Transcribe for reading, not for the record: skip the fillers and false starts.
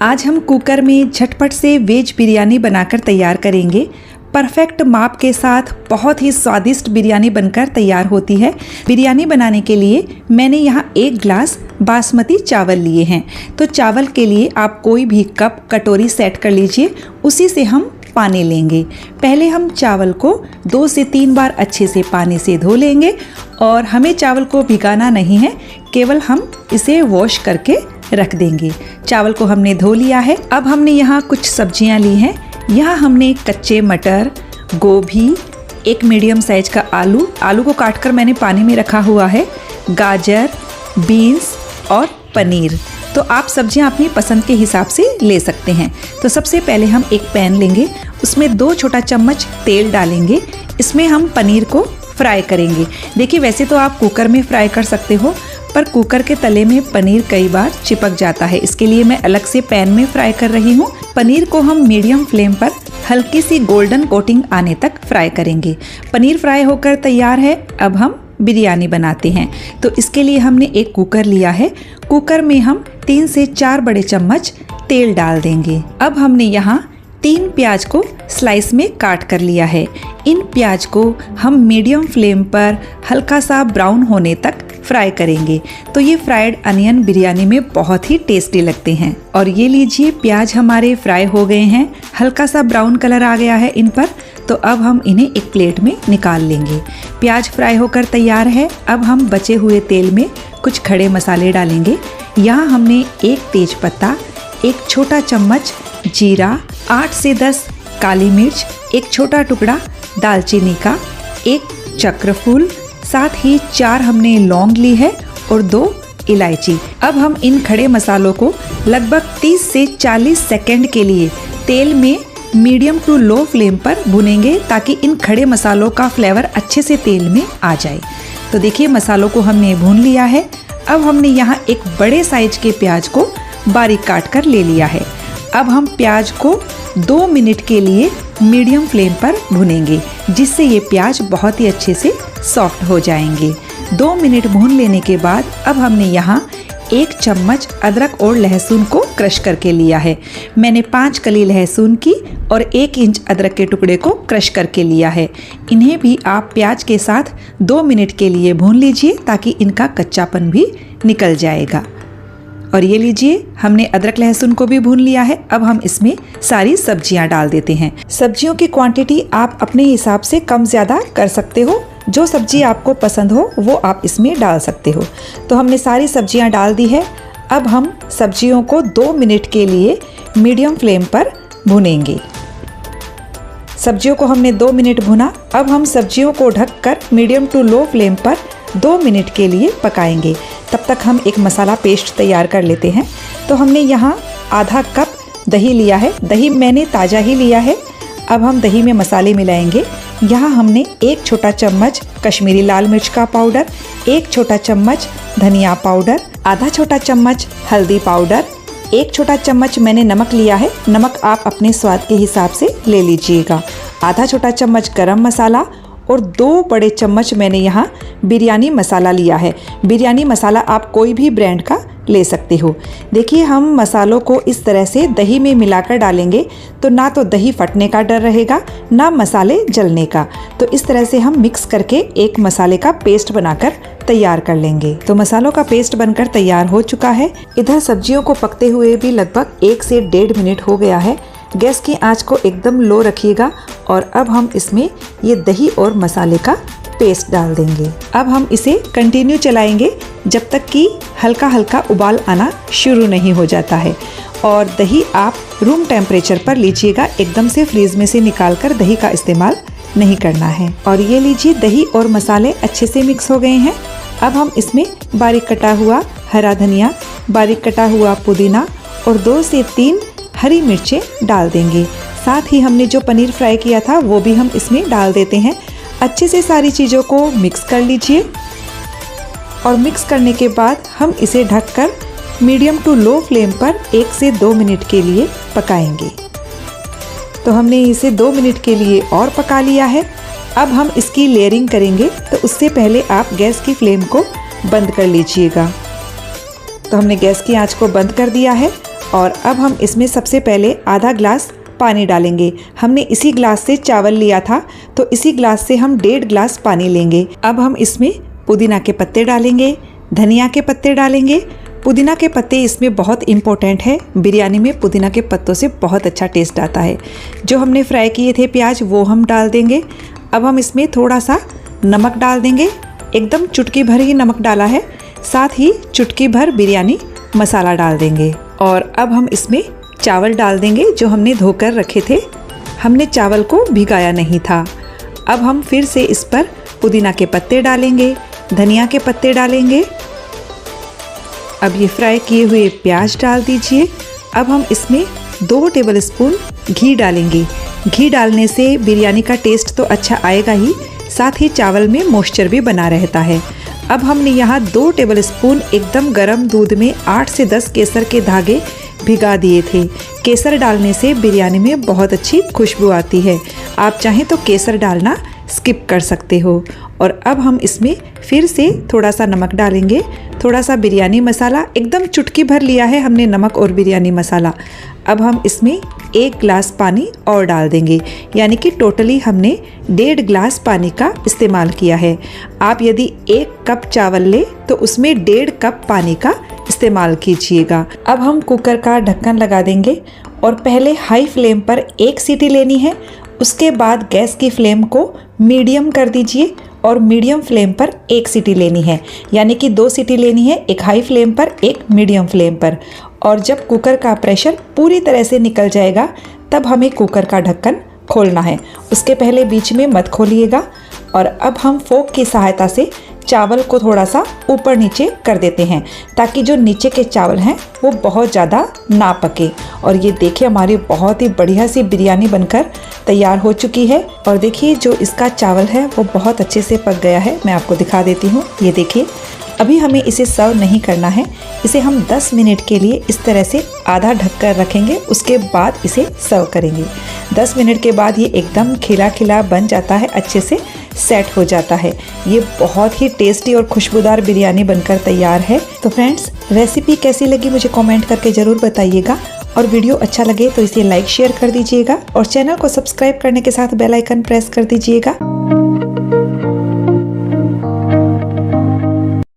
आज हम कुकर में झटपट से वेज बिरयानी बनाकर तैयार करेंगे। परफेक्ट माप के साथ बहुत ही स्वादिष्ट बिरयानी बनकर तैयार होती है। बिरयानी बनाने के लिए मैंने यहाँ 1 ग्लास बासमती चावल लिए हैं। तो चावल के लिए आप कोई भी कप कटोरी सेट कर लीजिए, उसी से हम पानी लेंगे। पहले हम चावल को 2 से 3 बार अच्छे से पानी से धो लेंगे और हमें चावल को भिगाना नहीं है, केवल हम इसे वॉश करके रख देंगे। चावल को हमने धो लिया है। अब हमने यहाँ कुछ सब्जियाँ ली हैं। यहाँ हमने कच्चे मटर, गोभी, एक मीडियम साइज का आलू को काटकर मैंने पानी में रखा हुआ है, गाजर, बीन्स और पनीर। तो आप सब्जियां अपनी पसंद के हिसाब से ले सकते हैं। तो सबसे पहले हम एक पैन लेंगे, उसमें 2 छोटा चम्मच तेल डालेंगे। इसमें हम पनीर को फ्राई करेंगे। देखिए, वैसे तो आप कुकर में फ्राई कर सकते हो, पर कुकर के तले में पनीर कई बार चिपक जाता है, इसके लिए मैं अलग से पैन में फ्राई कर रही हूँ। पनीर को हम मीडियम फ्लेम पर हल्की सी गोल्डन कोटिंग आने तक फ्राई करेंगे। पनीर फ्राई होकर तैयार है। अब हम बिरयानी बनाते हैं। तो इसके लिए हमने एक कुकर लिया है। कुकर में हम 3 से 4 बड़े चम्मच तेल डाल देंगे। अब हमने यहाँ 3 प्याज को स्लाइस में काट कर लिया है। इन प्याज को हम मीडियम फ्लेम पर हल्का सा ब्राउन होने तक फ्राई करेंगे। तो ये फ्राइड अनियन बिरयानी में बहुत ही टेस्टी लगते हैं। और ये लीजिए, प्याज हमारे फ्राई हो गए हैं, हल्का सा ब्राउन कलर आ गया है इन पर। तो अब हम इन्हें एक प्लेट में निकाल लेंगे। प्याज फ्राई होकर तैयार है। अब हम बचे हुए तेल में कुछ खड़े मसाले डालेंगे। यहाँ हमने 1 तेज पत्ता, 1 छोटा चम्मच जीरा, 8 से 10 काली मिर्च, 1 छोटा टुकड़ा दालचीनी का, 1 चक्रफूल, साथ ही 4 हमने लौंग ली है और 2 इलायची। अब हम इन खड़े मसालों को लगभग 30 से 40 सेकंड के लिए तेल में मीडियम टू लो फ्लेम पर भुनेंगे, ताकि इन खड़े मसालों का फ्लेवर अच्छे से तेल में आ जाए। तो देखिए, मसालों को हमने भून लिया है। अब हमने यहाँ एक बड़े साइज के प्याज को बारीक काट कर ले लिया है। अब हम प्याज को 2 मिनट के लिए मीडियम फ्लेम पर भुनेंगे, जिससे ये प्याज बहुत ही अच्छे से सॉफ्ट हो जाएंगे। 2 मिनट भून लेने के बाद अब हमने यहाँ 1 चम्मच अदरक और लहसुन को क्रश करके लिया है। मैंने 5 कली लहसुन की और 1 इंच अदरक के टुकड़े को क्रश करके लिया है। इन्हें भी आप प्याज के साथ 2 मिनट के लिए भून लीजिए, ताकि इनका कच्चापन भी निकल जाएगा। और ये लीजिए, हमने अदरक लहसुन को भी भून लिया है। अब हम इसमें सारी सब्जियां डाल देते हैं। सब्जियों की क्वांटिटी आप अपने हिसाब से कम ज़्यादा कर सकते हो। जो सब्जी आपको पसंद हो वो आप इसमें डाल सकते हो। तो हमने सारी सब्जियां डाल दी है। अब हम सब्जियों को 2 मिनट के लिए मीडियम फ्लेम पर भुनेंगे। सब्जियों को हमने 2 मिनट भुना। अब हम सब्जियों को ढककर मीडियम टू लो फ्लेम पर 2 मिनट के लिए पकाएंगे। तब तक हम एक मसाला पेस्ट तैयार कर लेते हैं। तो हमने यहाँ आधा कप दही लिया है। दही मैंने ताज़ा ही लिया है। अब हम दही में मसाले मिलाएंगे। यहाँ हमने 1 छोटा चम्मच कश्मीरी लाल मिर्च का पाउडर, 1 छोटा चम्मच धनिया पाउडर, आधा छोटा चम्मच हल्दी पाउडर, 1 छोटा चम्मच मैंने नमक लिया है। नमक आप अपने स्वाद के हिसाब से ले लीजिएगा। आधा छोटा चम्मच गरम मसाला और 2 बड़े चम्मच मैंने यहाँ बिरयानी मसाला लिया है। बिरयानी मसाला आप कोई भी ब्रांड का ले सकते हो। देखिए, हम मसालों को इस तरह से दही में मिलाकर डालेंगे, तो ना तो दही फटने का डर रहेगा, ना मसाले जलने का। तो इस तरह से हम मिक्स करके एक मसाले का पेस्ट बनाकर तैयार कर लेंगे। तो मसालों का पेस्ट बनकर तैयार हो चुका है। इधर सब्जियों को पकते हुए भी लगभग 1 से 1.5 मिनट हो गया है। गैस की आंच को एकदम लो रखिएगा। और अब हम इसमें ये दही और मसाले का पेस्ट डाल देंगे। अब हम इसे कंटिन्यू चलाएंगे जब तक कि हल्का हल्का उबाल आना शुरू नहीं हो जाता है। और दही आप रूम टेम्परेचर पर लीजिएगा, एकदम से फ्रीज में से निकाल कर दही का इस्तेमाल नहीं करना है। और ये लीजिए, दही और मसाले अच्छे से मिक्स हो गए हैं। अब हम इसमें बारीक कटा हुआ हरा धनिया, बारीक कटा हुआ पुदीना और 2 से 3 हरी मिर्चें डाल देंगे। साथ ही हमने जो पनीर फ्राई किया था वो भी हम इसमें डाल देते हैं। अच्छे से सारी चीज़ों को मिक्स कर लीजिए। और मिक्स करने के बाद हम इसे ढककर मीडियम टू लो फ्लेम पर 1 से 2 मिनट के लिए पकाएंगे। तो हमने इसे 2 मिनट के लिए और पका लिया है। अब हम इसकी लेयरिंग करेंगे, तो उससे पहले आप गैस की फ्लेम को बंद कर लीजिएगा। तो हमने गैस की आंच को बंद कर दिया है और अब हम इसमें सबसे पहले आधा ग्लास पानी डालेंगे। हमने इसी ग्लास से चावल लिया था तो इसी ग्लास से हम 1.5 ग्लास पानी लेंगे। अब हम इसमें पुदीना के पत्ते डालेंगे, धनिया के पत्ते डालेंगे। पुदीना के पत्ते इसमें बहुत इम्पोर्टेंट है, बिरयानी में पुदीना के पत्तों से बहुत अच्छा टेस्ट आता है। जो हमने फ्राई किए थे प्याज वो हम डाल देंगे। अब हम इसमें थोड़ा सा नमक डाल देंगे, एकदम चुटकी भर ही नमक डाला है, साथ ही चुटकी भर बिरयानी मसाला डाल देंगे। और अब हम इसमें चावल डाल देंगे जो हमने धोकर रखे थे। हमने चावल को भिगाया नहीं था। अब हम फिर से इस पर पुदीना के पत्ते डालेंगे, धनिया के पत्ते डालेंगे। अब ये फ्राई किए हुए प्याज डाल दीजिए। अब हम इसमें 2 टेबलस्पून घी डालेंगे। घी डालने से बिरयानी का टेस्ट तो अच्छा आएगा ही, साथ ही चावल में मॉइस्चर भी बना रहता है। अब हमने यहाँ 2 टेबलस्पून एकदम गर्म दूध में 8 से 10 केसर के धागे भिगा दिए थे। केसर डालने से बिरयानी में बहुत अच्छी खुशबू आती है। आप चाहें तो केसर डालना स्किप कर सकते हो। और अब हम इसमें फिर से थोड़ा सा नमक डालेंगे, थोड़ा सा बिरयानी मसाला, एकदम चुटकी भर लिया है हमने नमक और बिरयानी मसाला। अब हम इसमें 1 ग्लास पानी और डाल देंगे, यानी कि टोटली हमने 1.5 ग्लास पानी का इस्तेमाल किया है। आप यदि 1 कप चावल ले तो उसमें 1.5 कप पानी का इस्तेमाल कीजिएगा। अब हम कुकर का ढक्कन लगा देंगे और पहले हाई फ्लेम पर 1 सीटी लेनी है। उसके बाद गैस की फ्लेम को मीडियम कर दीजिए और मीडियम फ्लेम पर 1 सीटी लेनी है, यानी कि 2 सीटी लेनी है, एक हाई फ्लेम पर एक मीडियम फ्लेम पर। और जब कुकर का प्रेशर पूरी तरह से निकल जाएगा तब हमें कुकर का ढक्कन खोलना है, उसके पहले बीच में मत खोलिएगा। और अब हम फोक की सहायता से चावल को थोड़ा सा ऊपर नीचे कर देते हैं ताकि जो नीचे के चावल हैं वो बहुत ज़्यादा ना पके। और ये देखिए हमारी बहुत ही बढ़िया सी बिरयानी बनकर तैयार हो चुकी है। और देखिए जो इसका चावल है वो बहुत अच्छे से पक गया है। मैं आपको दिखा देती हूँ, ये देखिए। अभी हमें इसे सर्व नहीं करना है, इसे हम 10 मिनट के लिए इस तरह से आधा ढककर रखेंगे, उसके बाद इसे सर्व करेंगे। 10 मिनट के बाद ये एकदम खिला खिला बन जाता है, अच्छे से सेट हो जाता है। ये बहुत ही टेस्टी और खुशबूदार बिरयानी बनकर तैयार है। तो फ्रेंड्स, रेसिपी कैसी लगी मुझे कमेंट करके ज़रूर बताइएगा। और वीडियो अच्छा लगे तो इसे लाइक शेयर कर दीजिएगा और चैनल को सब्सक्राइब करने के साथ बेल आइकन प्रेस कर दीजिएगा।